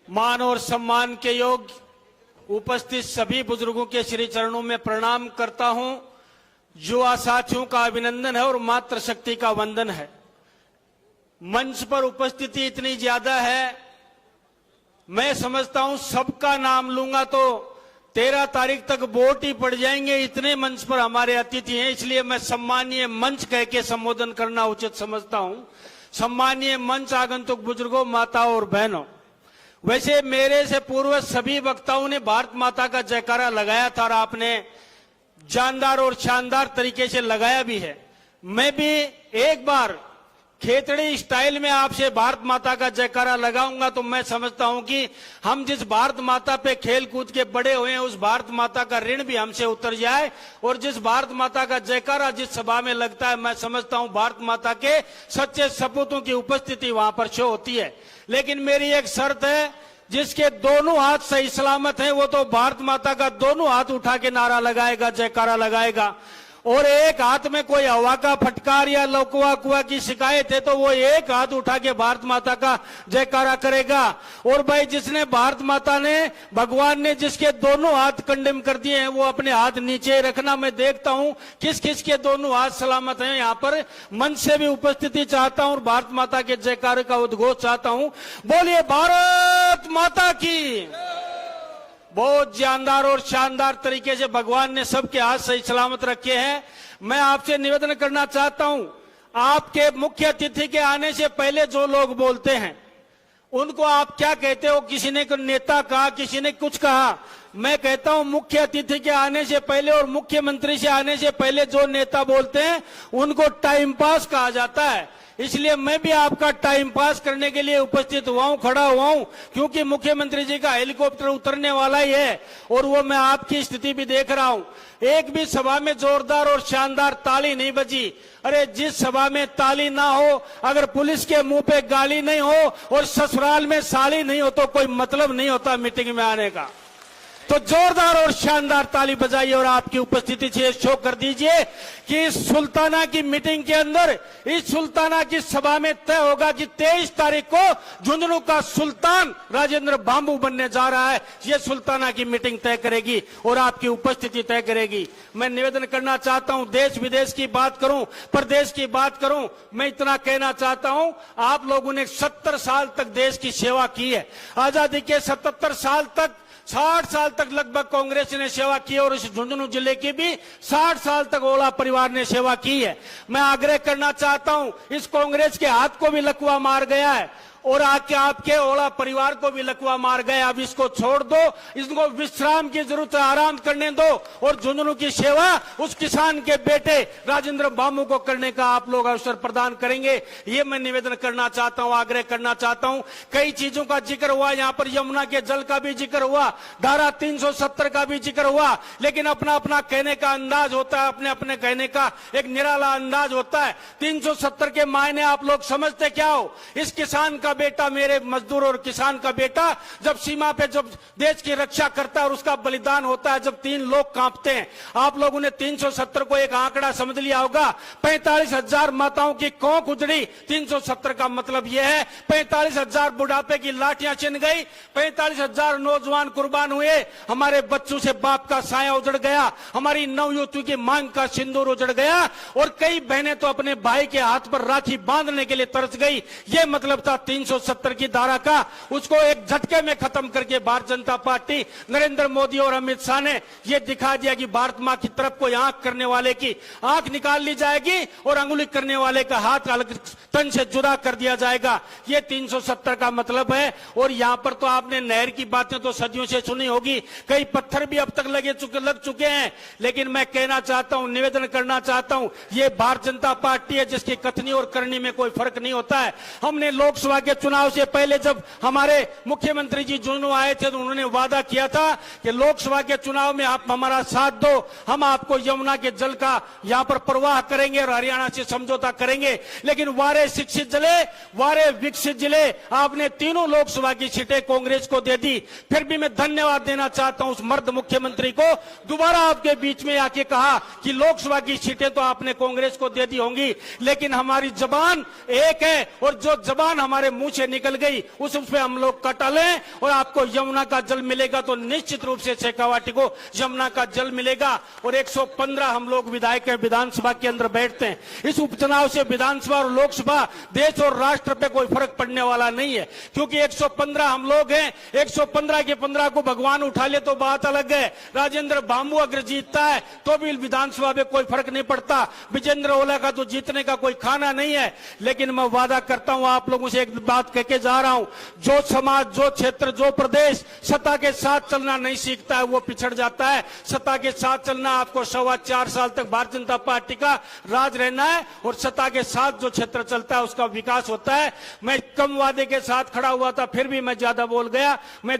मान और सम्मान के योग्य उपस्थित सभी बुजुर्गों के श्री चरणों में प्रणाम करता हूं। युवा साथियों का अभिनंदन है और मातृशक्ति का वंदन है। मंच पर उपस्थिति इतनी ज्यादा है, मैं समझता हूं सबका नाम लूंगा तो 13 तारीख तक वोट ही पड़ जाएंगे। इतने मंच पर हमारे अतिथि हैं, इसलिए मैं सम्मानीय मंच कह के संबोधन करना उचित समझता हूं। सम्मानीय मंच, आगंतुक बुजुर्गों, माताओं और बहनों, वैसे मेरे से पूर्व सभी वक्ताओं ने भारत माता का जयकारा लगाया था और आपने जानदार और शानदार तरीके से लगाया भी है। मैं भी एक बार खेतड़ी स्टाइल में आपसे भारत माता का जयकारा लगाऊंगा तो मैं समझता हूं कि हम जिस भारत माता पे खेल कूद के बड़े हुए हैं उस भारत माता का ऋण भी हमसे उतर जाए। और जिस भारत माता का जयकारा जिस सभा में लगता है, मैं समझता हूं भारत माता के सच्चे सपूतों की उपस्थिति वहां पर शो होती है। लेकिन मेरी एक शर्त है, जिसके दोनों हाथ सही सलामत हैं वो तो भारत माता का दोनों हाथ उठा के नारा लगाएगा, जयकारा लगाएगा। और एक हाथ में कोई हवा का फटकार या लौकुआ कुआ की शिकायत है तो वो एक हाथ उठा के भारत माता का जयकारा करेगा। और भाई जिसने भारत माता ने, भगवान ने जिसके दोनों हाथ कंडेम कर दिए हैं वो अपने हाथ नीचे रखना। मैं देखता हूं किस किस के दोनों हाथ सलामत हैं। यहाँ पर मंच से भी उपस्थिति चाहता हूं और भारत माता के जयकारे का उद्घोष चाहता हूं। बोलिए भारत माता की। बहुत जानदार और शानदार तरीके से भगवान ने सबके हाथ सही सलामत रखे हैं। मैं आपसे निवेदन करना चाहता हूं, आपके मुख्य अतिथि के आने से पहले जो लोग बोलते हैं उनको आप क्या कहते हो? किसी ने नेता कहा, किसी ने कुछ कहा। मैं कहता हूं मुख्य अतिथि के आने से पहले और मुख्यमंत्री से आने से पहले जो नेता बोलते हैं उनको टाइम पास कहा जाता है। इसलिए मैं भी आपका टाइम पास करने के लिए उपस्थित हुआ हूं, खड़ा हुआ हूं, क्योंकि मुख्यमंत्री जी का हेलीकॉप्टर उतरने वाला ही है और वो मैं आपकी स्थिति भी देख रहा हूं। एक भी सभा में जोरदार और शानदार ताली नहीं बजी। अरे जिस सभा में ताली ना हो, अगर पुलिस के मुंह पे गाली नहीं हो और ससुराल में साली नहीं हो तो कोई मतलब नहीं होता मीटिंग में आने का। तो जोरदार और शानदार ताली बजाइए और आपकी उपस्थिति से शो कर दीजिए कि इस सुल्ताना की मीटिंग के अंदर, इस सुल्ताना की सभा में तय होगा कि 23 तारीख को झुंझुनू का सुल्तान राजेंद्र बांबू बनने जा रहा है। ये सुल्ताना की मीटिंग तय करेगी और आपकी उपस्थिति तय करेगी। मैं निवेदन करना चाहता हूं, देश विदेश की बात करूं, प्रदेश की बात करूं, मैं इतना कहना चाहता हूं, आप लोगों ने 70 साल तक देश की सेवा की है। आजादी के 77 साल तक, 60 साल तक लगभग कांग्रेस ने सेवा की और इस झुंझुनू जिले की भी 60 साल तक ओला परिवार ने सेवा की है। मैं आग्रह करना चाहता हूं, इस कांग्रेस के हाथ को भी लकवा मार गया है और आके आपके ओला परिवार को भी लकवा मार गए। अब इसको छोड़ दो, इसको विश्राम की जरूरत है, आराम करने दो और झुंझुनू की सेवा उस किसान के बेटे राजेंद्र बांबू को करने का आप लोग अवसर प्रदान करेंगे। ये मैं निवेदन करना चाहता हूं, आग्रह करना चाहता हूं। कई चीजों का जिक्र हुआ, यहाँ पर यमुना के जल का भी जिक्र हुआ, धारा 370 का भी जिक्र हुआ, लेकिन अपना अपना कहने का अंदाज होता है, अपने अपने कहने का एक निराला अंदाज होता है। 370 के मायने आप लोग समझते क्या हो? इस किसान का बेटा, मेरे मजदूर और किसान का बेटा जब सीमा पे जब देश की रक्षा करता है और उसका बलिदान होता है, जब 3 लोग कांपते हैं। आप लोगों ने 370 को एक आंकड़ा समझ लिया होगा। 45,000 माताओं की कोख उजड़ी। 370 का मतलब यह है 45,000 बुढ़ापे की लाठियां छिन गई, 45,000 नौजवान कुर्बान हुए, हमारे बच्चों से बाप का साया उजड़ गया, हमारी नवयुवतियों की मांग का सिंदूर उजड़ गया और कई बहनें तो अपने भाई के हाथ पर राखी बांधने के लिए तरस गई। यह मतलब था 370 की धारा का। उसको एक झटके में खत्म करके भारतीय जनता पार्टी, नरेंद्र मोदी और अमित शाह ने यह दिखा दिया कि भारत मां की तरफ कोई आंख करने वाले की आंख निकाल ली जाएगी और अंगुली करने वाले का हाथ अलग तन से जुदा कर दिया जाएगा। यह 370 का मतलब है। और यहां पर तो आपने नहर की बातें तो सदियों से सुनी होगी, कई पत्थर भी अब तक लग चुके हैं। लेकिन मैं कहना चाहता हूं, निवेदन करना चाहता हूं, यह भारतीय जनता पार्टी है जिसकी कथनी और करनी में कोई फर्क नहीं होता है। हमने लोकसभा के चुनाव से पहले जब हमारे मुख्यमंत्री जी झुंझुनू आए थे तो उन्होंने वादा किया था कि लोकसभा के चुनाव में आप हमारा साथ दो, हम आपको यमुना के जल का यहां पर प्रवाह करेंगे और हरियाणा से समझौता करेंगे। लेकिन वारे शिक्षित जिले, वारे विकसित जिले, आपने तीनों लोकसभा की सीटें कांग्रेस को दे दी। फिर भी मैं धन्यवाद देना चाहता हूं उस मर्द मुख्यमंत्री को, दोबारा आपके बीच में आके कहा कि लोकसभा की सीटें तो आपने कांग्रेस को दे दी होंगी, लेकिन हमारी जबान एक है और जो जबान हमारे मुंह से निकल गई उस पे हम लोग कटा लें और आपको यमुना का जल मिलेगा तो निश्चित रूप से शेखावाटी को यमुना का जल मिलेगा। और 115 हम लोग विधायक विधानसभा के अंदर बैठते हैं। इस उपचुनाव से विधानसभा और लोकसभा देश और राष्ट्र पे कोई फर्क पड़ने वाला नहीं है, क्योंकि 115 हम लोग हैं। 115 के 15 को भगवान उठा ले तो बात अलग है। राजेंद्र बांबू अगर जीतता है तो भी विधानसभा में कोई फर्क नहीं पड़ता। विजेंद्र ओला का तो जीतने का कोई खाना नहीं है। लेकिन मैं वादा करता हूं आप लोगों से एक बात कह के जा रहा हूं, जो समाज, जो क्षेत्र, जो प्रदेश सत्ता के साथ चलना नहीं सीखता है वो पिछड़ जाता है। सत्ता के साथ चलना, आपको 4.25 साल तक भारतीय जनता पार्टी का राज रहना है और सत्ता के साथ जो क्षेत्र चलता है उसका विकास होता है। मैं कम वादे के साथ खड़ा हुआ था, फिर भी मैं ज्यादा बोल गया। मैं